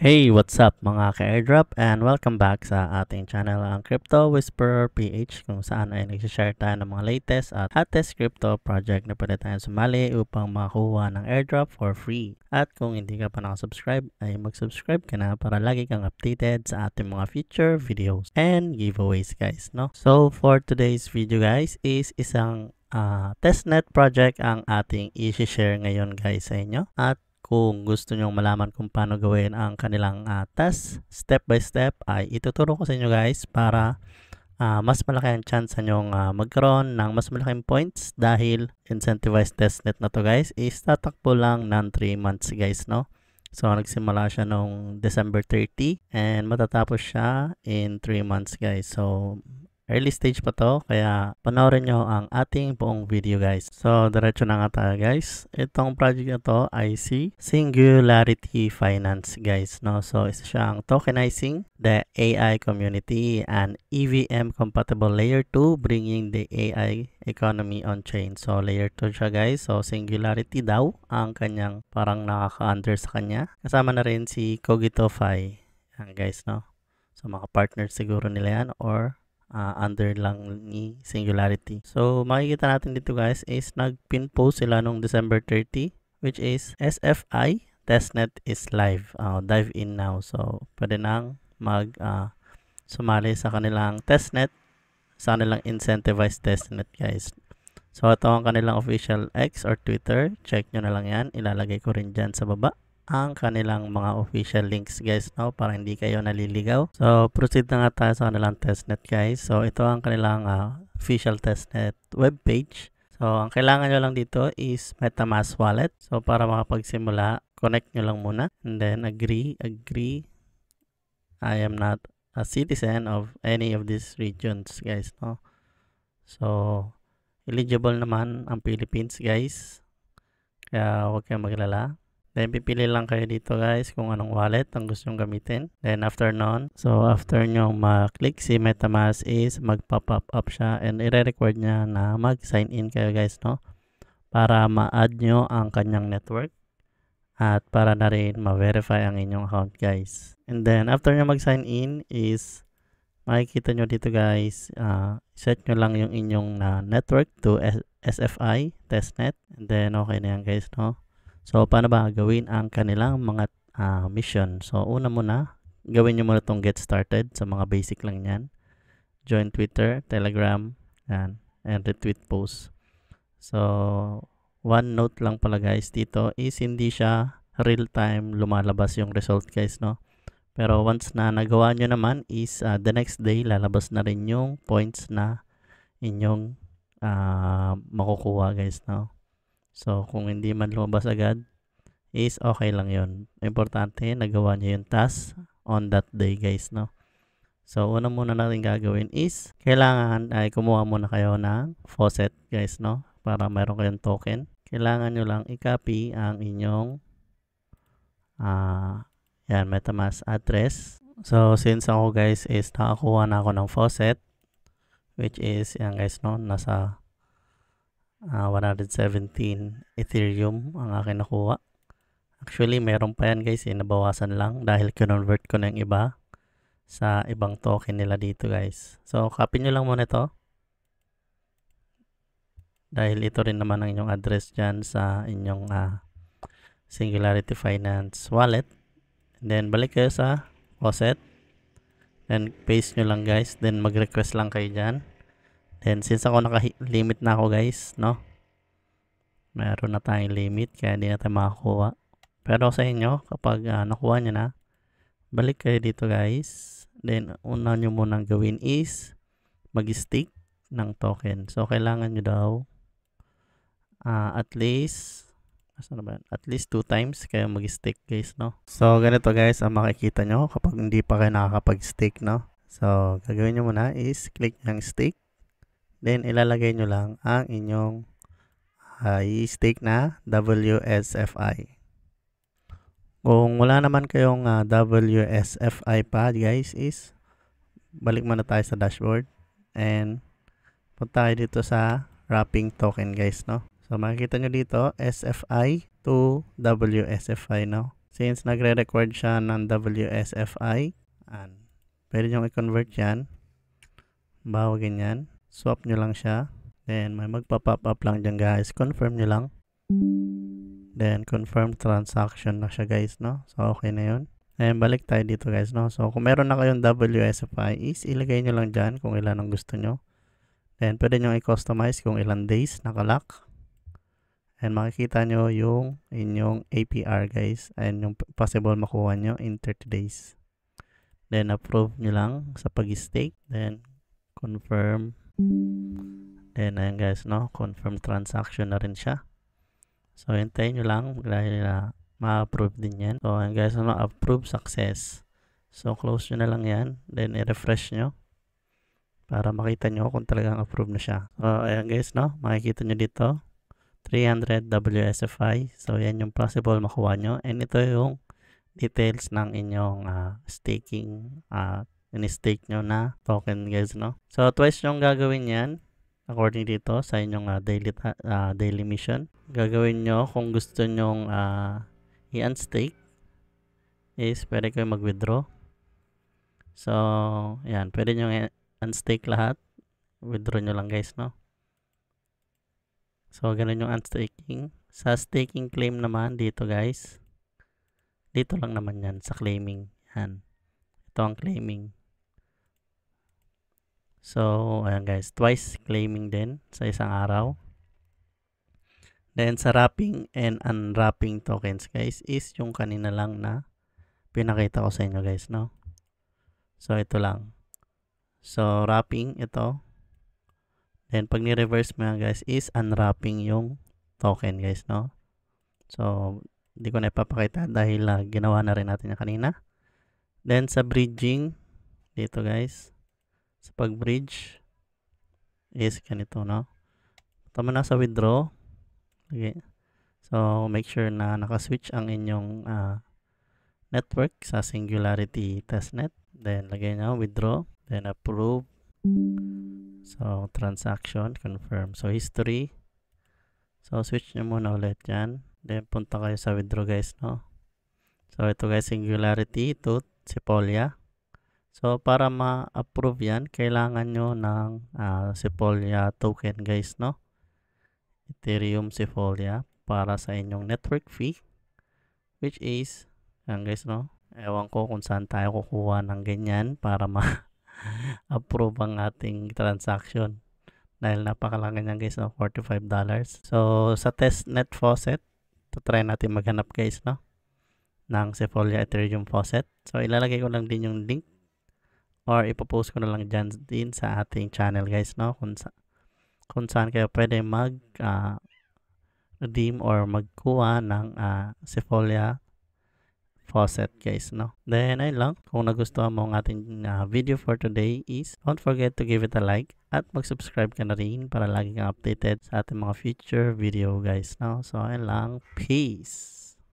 Hey, what's up mga ka-airdrop and welcome back sa ating channel ang Crypto Whisperer PH kung saan ay nagsishare tayo ng mga latest at hottest crypto project na pwede tayong sumali upang makakuha ng airdrop for free. At kung hindi ka pa nakasubscribe ay mag-subscribe ka na para lagi kang updated sa ating mga future videos and giveaways guys, no? So for today's video guys is isang testnet project ang ating i-share ngayon guys sa inyo. At kung gusto nyong malaman kung paano gawin ang kanilang test step by step ay ituturo ko sa inyo guys para mas malaki ang chance nyong magkaroon ng mas malaking points dahil incentivized testnet na to guys is tatakbo lang ng 3 months guys, no? So nagsimula siya noong December 30 and matatapos siya in 3 months guys. So early stage pa to, kaya panoorin nyo ang ating buong video guys. So diretso na nga tayo guys. Itong project na to ay si Singularity Finance guys, no? So isa siyang tokenizing the AI community and EVM compatible layer 2 bringing the AI economy on chain. So layer 2 siya guys. So Singularity daw ang kanyang parang nakaka-under sa kanya. Kasama na rin si Cogito.fi. Yan guys, no? So mga partners siguro nila yan or under lang ni Singularity. So makikita natin dito guys is nag-pin post sila nung December 30 which is SFI testnet is live. Dive in now. So pwede nang mag sumali sa kanilang testnet, sa kanilang incentivized testnet guys. So ito ang kanilang official X or Twitter. Check nyo na lang yan. Ilalagay ko rin dyan sa baba ang kanilang mga official links guys, no, para hindi kayo naliligaw. So proceed na nga tayo sa kanilang testnet guys. So ito ang kanilang official testnet webpage. So ang kailangan nyo lang dito is MetaMask wallet. So para makapagsimula, connect nyo lang muna and then agree. I am not a citizen of any of these regions guys, no. So eligible naman ang Philippines guys, kaya huwag kayong maglala. Then pipili lang kayo dito guys kung anong wallet ang gusto nyong gamitin. Then after nun, so after nyo ma-click si MetaMask is mag-pop up siya and i-require niya na mag-sign in kayo guys, no? Para ma-add nyo ang kanyang network at para na rin ma-verify ang inyong account guys. And then after nyo mag-sign in is makikita nyo dito guys, set nyo lang yung inyong network to SFI testnet and then okay na yan guys, no? So, paano ba gawin ang kanilang mga mission? So, una muna, gawin nyo muna itong get started sa mga basic lang yan. Join Twitter, Telegram, yan, and retweet post. So, one note lang pala guys dito is hindi siya real time lumalabas yung result guys, no? Pero once na nagawa nyo naman is the next day lalabas na rin yung points na inyong makukuha guys, no? So, kung hindi man lumabas agad, is okay lang yon. Importante, nagawa niyo yung task on that day guys, no? So, una muna natin gagawin is, kailangan ay kumuha muna kayo ng faucet guys, no? Para mayroon kayong token. Kailangan nyo lang i-copy ang inyong yan, MetaMask address. So, since ako guys is nakakuha na ako ng faucet, which is, yan guys, no? Nasa 117 Ethereum ang akin nakuha. Actually, meron pa yan guys, nabawasan lang dahil convert ko na yung iba sa ibang token nila dito guys. So, copy nyo lang muna ito. Dahil ito rin naman ang inyong address dyan sa inyong Singularity Finance wallet. And then, balik kayo sa faucet. Then, paste nyo lang guys. Then, mag-request lang kayo dyan. Then, since ako naka-limit na ako guys, no? Meron na tayong limit, kaya hindi natin makakuha. Pero sa inyo, kapag nakuha nyo na, balik kayo dito guys. Then, una nyo munang gawin is mag-stick ng token. So, kailangan nyo daw at least 2 times kayo mag-stick guys, no? So, ganito guys ang makikita nyo kapag hindi pa kayo nakakapag-stick, no? So, gagawin nyo muna is click ng stick. Then, ilalagay nyo lang ang inyong i-stake na WSFI. Kung wala naman kayong WSFI pa guys is balik muna tayo sa dashboard and punta tayo dito sa wrapping token guys, no? So makikita nyo dito SFI to WSFI, no? Since nagre-record siya ng WSFI, pwede nyo i-convert yan. Bawa ganyan. Swap nyo lang siya. Then, may magpa-pop up lang dyan guys. Confirm nyo lang. Then, confirm transaction na siya guys, no? So, okay na yun. And, balik tayo dito guys, no? So, kung meron na kayong WSFI, is ilagay nyo lang dyan kung ilan ang gusto nyo. Then, pwede nyo i-customize kung ilan days nakalock. And, makikita nyo yung inyong APR guys. And, yung possible makuha nyo in 30 days. Then, approve nyo lang sa pag-stake. Then, confirm. Then, ayan guys, no? Confirm transaction na rin siya. So, hintayin nyo lang dahil ma-approve din yan. So, ayan guys, no? Approve success. So, close nyo na lang yan. Then, i-refresh nyo para makita nyo kung talagang approve na siya. So, ayan guys, no? Makikita nyo dito. 300 WSFI. So, yan yung possible makuha nyo. And ito yung details ng inyong staking in-stake nyo na token guys, no? So, twice yung gagawin yan according dito sa inyong daily mission. Gagawin nyo kung gusto nyong i-unstake is pwede kayo mag-withdraw. So, yan. Pwede nyo unstake lahat. Withdraw nyo lang guys, no? So, ganun yung unstaking. Sa staking claim naman dito guys. Dito lang naman yan sa claiming. Yan. Ito ang claiming. So, ayan guys, twice claiming din sa isang araw. Then, sa wrapping and unwrapping tokens guys is yung kanina lang na pinakita ko sa inyo guys, no? So, ito lang. So, wrapping, ito. Then, pag ni-reverse mo yan guys is unwrapping yung token guys, no? So, hindi ko na ipapakita dahil ginawa na rin natin yung kanina. Then, sa bridging, dito guys. Sa pag-bridge is ganito, no? Tama na sa withdraw. Okay. So, make sure na naka-switch ang inyong network sa Singularity testnet. Then, lagay nyo withdraw. Then, approve. So, transaction, confirm. So, history. So, switch nyo muna ulit yan. Then, punta kayo sa withdraw guys, no? So, ito guys, Singularity to Sepolia. So, para ma-approve yan, kailangan nyo ng Sepolia token guys, no? Ethereum Sepolia para sa inyong network fee, which is, yan guys, no? Ewan ko kung saan tayo kukuha ng ganyan para ma-approve ang ating transaction. Dahil napakalaki niyan guys, no? $45. So, sa testnet faucet, try natin maghanap guys, no? Ng Sepolia Ethereum faucet. So, ilalagay ko lang din yung link or ipopost ko na lang dyan din sa ating channel guys, no? Kung saan kayo pwede redeem or magkuha ng Sepolia faucet guys, no? Then ayun lang, kung nagustuhan mo ang ating video for today is don't forget to give it a like at mag-subscribe ka na rin para lagi kang updated sa ating mga future video guys, no? So ayun lang, peace!